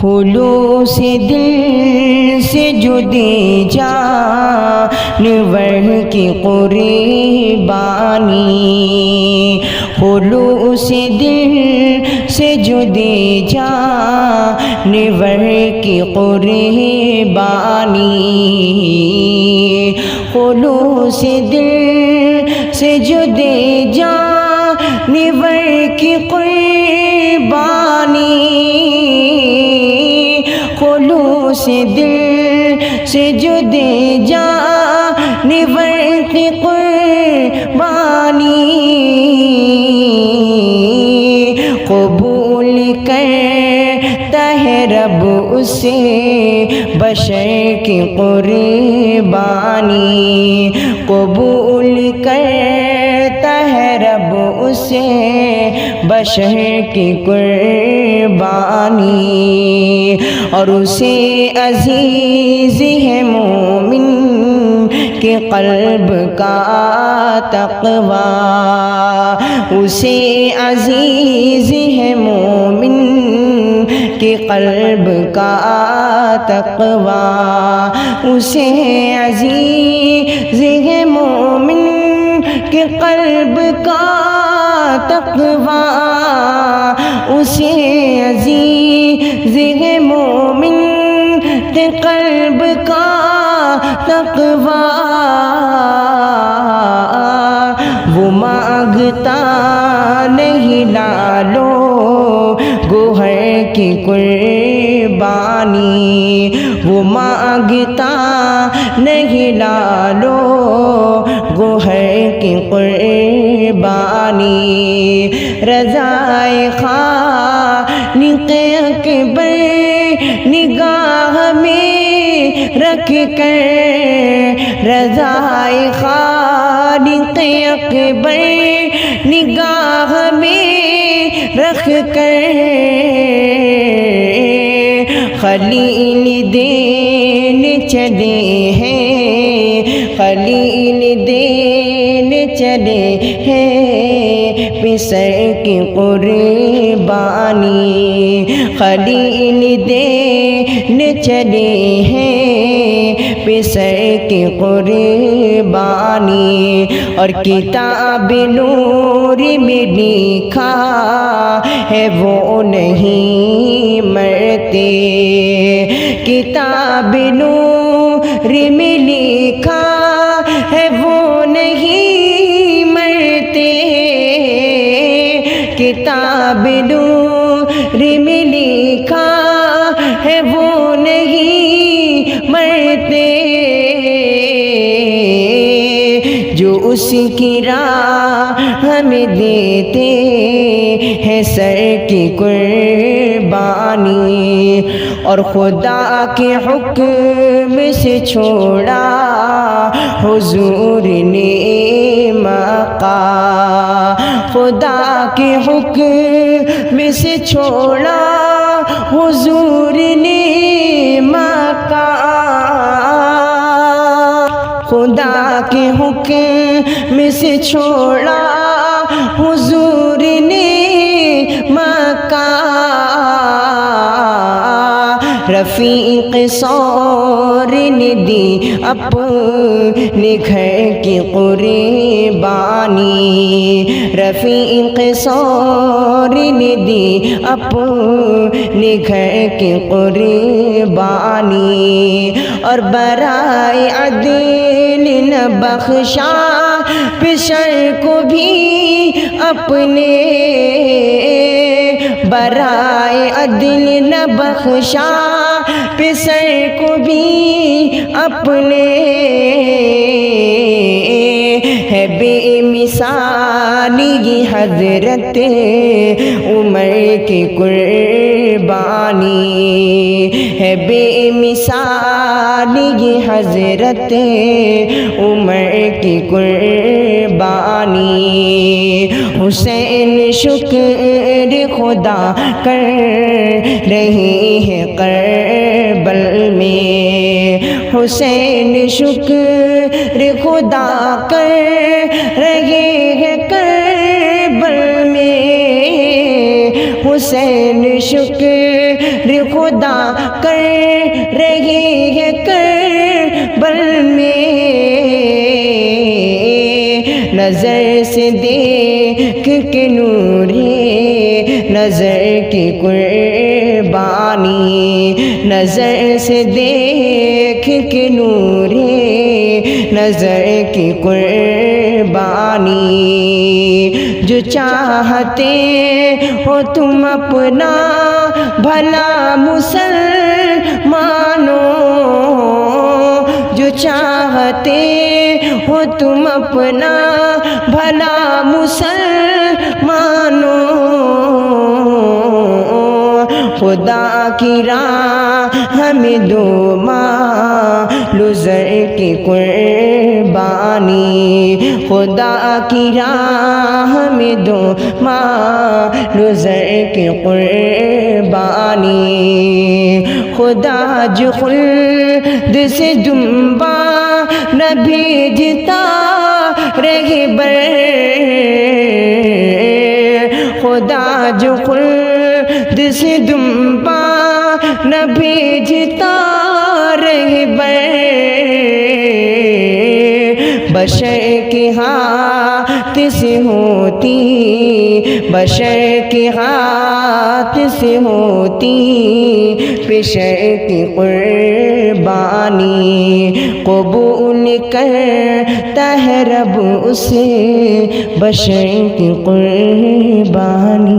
خلوص دل سے جو دے جانور کی قربانی، خلوص دل سے جو دے جانور کی قربانی، خلوص دل سے جو دے جانور کی قربانی، خلوص دل سے جو دے جانور کی قربانی، قبول کرتا ہے رب اسے بشر کی قربانی، قبول کرتا ہے رب اسے بشر کی قربانی، اور اسے عزیز ہے مومن کے قلب کا تقوی، اسے عزیز ہے مومن کے قلب کا تقوی، اسے عزیز ہے مومن کے قلب کا تقوی، اسے عزیز ہے مومن کے قلب کا تقوی، وہ مانگتا نہیں لالو گوہر کی قربانی، وہ مانگتا نہیں لالو گوہر کی قربانی، رضائے خالق اکبر نگاہ میں رکھ کر، رضائے خالق اکبر نگاہ میں رکھ کر، خلیل دین چلے ہیں، خلیل دین چلے ہیں پسر کی قربانی، خلیل دین چلے ہیں پسر کی قربانی، اور کتاب نور میں لکھا ہے وہ نہیں مرتے، کتاب نور میں لکھا ہے وہ نہیں مرتے، کتاب نور میں لکھا ہے وہ نہیں مرتے، جو اس کی راہ ہمیں دیتے ہیں سر کی قربانی، اور خدا کے حکم سے چھوڑا حضور نے مقام، خدا کے حکم سے چھوڑا حضور نے مقام، خدا کے حکم سے چھوڑا حضور نے مقام، رفیق سور نے دی اپنے گھر کی قربانی، رفیق سور نے دی اپنے گھر کی قربانی، اور برائے عدل نہ بخشا بشر کو بھی اپنے، برائے عدل نہ بخشا بشر کو بھی اپنے، ہے بے مثال یہ حضرت عمر کی قربانی، ہے بے مثال یہ حضرت عمر کی قربانی، حسین شکر خدا کر رہے ہیں کربل میں، حسین شکر خدا کر رہے ہیں کربل میں، حسین شکر خدا کر رہی ہے کربل میں، نظر سے دیکھ کے نورے نظر کی قربانی، نظر سے دیکھ کے نورے نظر کی قربانی، جو چاہتے ہو تم اپنا بھلا مسلمانوں، جو چاہتے ہو تم اپنا بھلا مسلمانوں، خدا کی راہ ہمیں دو مال زر کی قربانی، خدا کی راہ ہمیں دو مال زر کی قربانی، خدا جو خلد سے دنبا نہ بھیجتا رہبر، خدا جو خلد سے دنبا نہ بھیجتا رہبر، بشر کے ہاتھ سے ہوتی، بشر کے ہاتھ سے ہوتی بشر کی قربانی، قبول کرتا ہے رب اسے بشر کی قربانی۔